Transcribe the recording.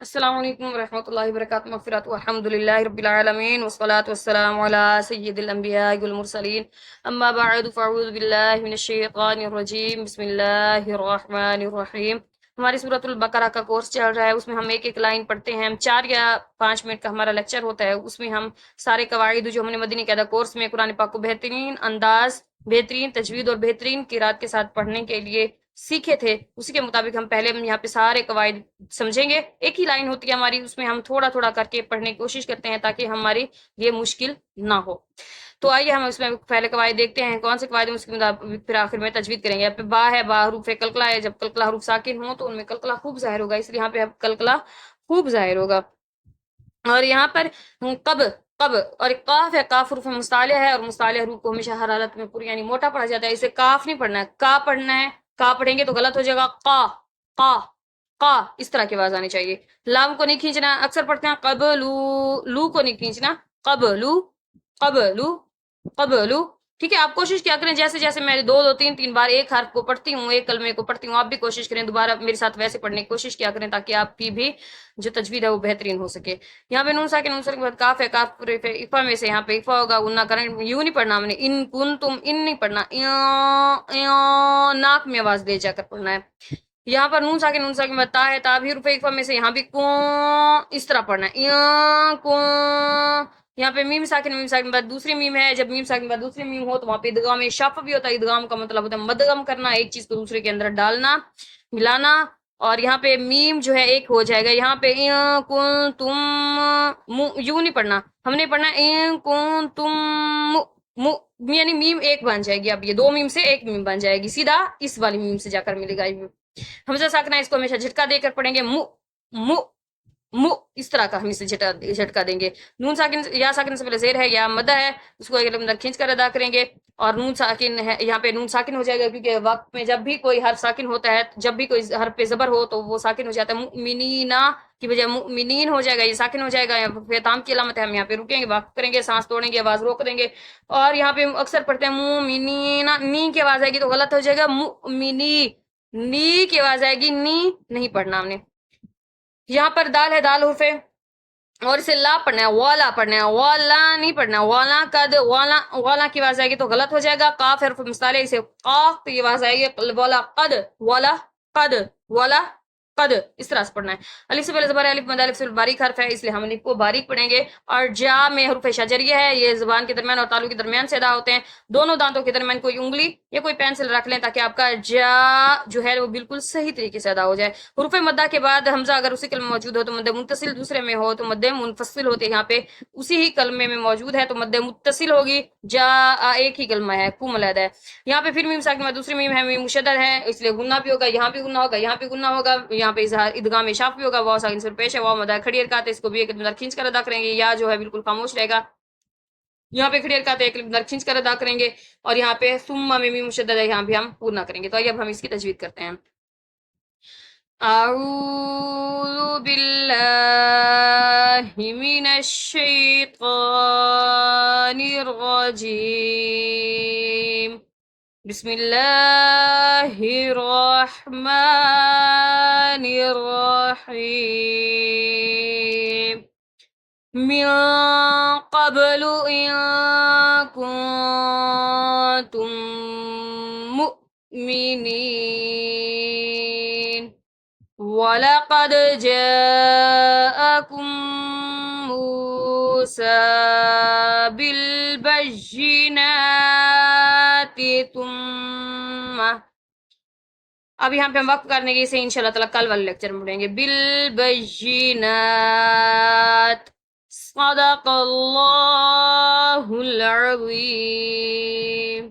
السلام علیکم ورحمۃ اللہ وبرکاتہ، مغفرات الحمد للہ رب العالمین والصلاة والسلام علی سید الانبیاء والمرسلین، اما بعد فاعوذ باللہ من الشیطان الرجیم، بسم اللہ الرحمن الرحیم۔ ہماری سورۃ البقرہ کا کورس چل رہا ہے، اس میں ہم ایک ایک لائن پڑھتے ہیں۔ ہم 4 یا 5 منٹ کا ہمارا لیکچر ہوتا ہے، اس میں ہم سارے قواعد جو ہم نے مدنی قاعدہ کورس میں قرآن پاک کو بہترین انداز، بہترین تجوید اور بہترین قرات کے ساتھ پڑھنے کے لیے سیکھے تھے، اسی کے مطابق ہم پہلے یہاں پہ سارے قواعد سمجھیں گے۔ ایک ہی لائن ہوتی ہے ہماری، اس میں ہم تھوڑا تھوڑا کر کے پڑھنے کی کوشش کرتے ہیں تاکہ ہماری یہ مشکل نہ ہو۔ تو آئیے ہم اس میں پہلے قواعد دیکھتے ہیں کون سے قواعد ہیں، اس کے مطابق پھر آخر میں تجوید کریں گے۔ یہاں پہ با ہے، با حروف قلقلہ ہے، جب قلقلہ حروف ساکن ہوں تو ان میں قلقلہ خوب ظاہر ہوگا، اس لیے یہاں پہ قلقلہ خوب ظاہر ہوگا۔ اور یہاں پر قب، قب اور قاف ہے، قاف حروف مستعلیہ ہے، اور مستعلیہ حروف کو ہمیشہ ہر حالت میں پوری یعنی موٹا پڑھا جاتا ہے، اسے کاف نہیں پڑھنا ہے، کا پڑھنا ہے۔ کا پڑھیں گے تو غلط ہو جائے گا، قا قا قا، اس طرح کی آواز آنی چاہیے۔ لام کو نہیں کھینچنا، اکثر پڑھتے ہیں قبلو، لو کو نہیں کھینچنا، قبلو قبلو قبلو، ٹھیک ہے۔ آپ کوشش کیا کریں جیسے جیسے میں 2 2 3 3 بار ایک حرف کو پڑھتی ہوں، ایک کلمے کو پڑھتی ہوں، آپ بھی کوشش کریں دوبارہ میرے ساتھ ویسے پڑھنے کی کوشش کیا کریں تاکہ آپ کی بھی جو تجوید ہے وہ بہترین ہو سکے۔ یہاں پہ نون ساکن کے بعد کاف ہے، کاف افا میں سے یہاں پہ افا ہوگا، غنہ کریں، یوں نہیں پڑھنا ہم نے، ان کن تم، ان نہیں پڑھنا، ناک میں آواز دے جا کر پڑھنا ہے۔ یہاں پر نون ساکن بعد تا ہے، تا بھی حروف افا میں سے، یہاں بھی کون اس طرح پڑھنا ہے، کون۔ یہاں پہ میم ساکن بعد دوسری میم ہے، جب میم ساکن بعد دوسری میم ہو تو وہاں پہ ادغام شف بھی ہوتا ہے، ادغام کا مطلب ہوتا ہے مدغم کرنا، ایک چیز کو دوسرے کے اندر ڈالنا، ملانا۔ اور یہاں پہ میم جو ہے ایک ہو جائے گا، یہاں پہ کن تم، یوں نہیں پڑھنا، ہم نے پڑھنا کن تم، یعنی میم ایک بن جائے گی، اب یہ 2 میم سے ایک میم بن جائے گی، سیدھا اس والی میم سے جا کر ملے گا۔ حمزہ ساکنہ اس کو ہمیشہ جھٹکا دے کر پڑھیں گے، مو مو مو، اس طرح کا ہم اسے جھٹکا دیں گے۔ نون ساکن یا ساکن سے پہلے زیر ہے یا مدہ ہے، اس کو اندر کھینچ کر ادا کریں گے، اور نون ساکن ہے، یہاں پہ نون ساکن ہو جائے گا کیونکہ وقت میں جب بھی کوئی حرف ساکن ہوتا ہے، جب بھی کوئی حرف پہ زبر ہو تو وہ ساکن ہو جاتا ہے، مؤمنینا کی بجائے مؤمنین ہو جائے گا، یہ ساکن ہو جائے گا، اختتام کی علامت ہے، ہم یہاں پہ رکیں گے، وقت کریں گے، سانس توڑیں گے، آواز روک دیں گے۔ اور یہاں پہ اکثر پڑھتے ہیں مؤمنینا، نی کی آواز آئے گی تو غلط ہو جائے گا، مؤمنی، نی کی آواز آئے گی، نی نہیں پڑھنا ہم نے۔ یہاں پر دال ہے، دال حرف ہے اور اسے لا پڑھنا ہے، والا پڑھنا ہے، والا نہیں پڑھنا، والا قد، والا، والا کی آواز آئے گی تو غلط ہو جائے گا، قاف حرف مستعلیہ، اسے قاف کی آواز آئے گی، والا قد، والا قد، والا قد، اس طرح سے پڑھنا ہے۔ الف سے پہلے زبر ہے، الف مد الف سے باریک حرف ہے، اس لیے ہم الف کو باریک پڑھیں گے۔ اور جا میں حروف شجریہ ہے، یہ زبان کے درمیان اور تالو کے درمیان سے ادا ہوتے ہیں، دونوں دانتوں کے درمیان کوئی انگلی یا کوئی پینسل رکھ لیں تاکہ آپ کا جا جو ہے وہ بالکل صحیح طریقے سے ادا ہو جائے۔ حروف مدہ کے بعد حمزہ اگر اسی کلمے میں موجود ہو تو مد متصل، دوسرے میں ہو تو مد منفصل ہوتے ہیں، یہاں پہ اسی ہی کلمے میں موجود ہے تو مد متصل ہوگی، جا ایک ہی کلمہ ہے، کو ملحدہ ہے۔ یہاں پہ پھر میم ساکن میں دوسری میم ہے، میم مشدد ہے، اس لیے غنہ بھی ہوگا، یہاں بھی غنہ ہوگا، یہاں بھی غنہ ہوگا، یہاں پہ ادغام شاف بھی ہوگا، واو ساکن سے پیش ہے، واو مدہ کھڑی حرکات ہے، اس کو بھی ایک مقدار کھینچ کر ادا کریں گے، یا جو ہے بالکل خاموش رہے گا، یہاں پہ کھڑی حرکات ہے، ایک مقدار کھینچ کر ادا کریں گے، اور یہاں پہ ثم میں میم مشدد ہے، یہاں بھی ہم پورا کریں گے۔ تو آئیے اب ہم اس کی تجوید کرتے ہیں۔ أعوذ بالله من الشيطان الرجيم، بسم الله الرحمن الرحيم، من قبل إن كنتم مؤمنين وَلَقَدْ جَاءَكُم مُوسَى بِالْبَيِّنَاتِ ثُمَّ، اب یہاں پہ ہم وقت کرنے کے اسے انشاءاللہ تعالیٰ کل والے لیکچر میں پڑھیں گے۔ بالبینات، صدق اللہ العظیم۔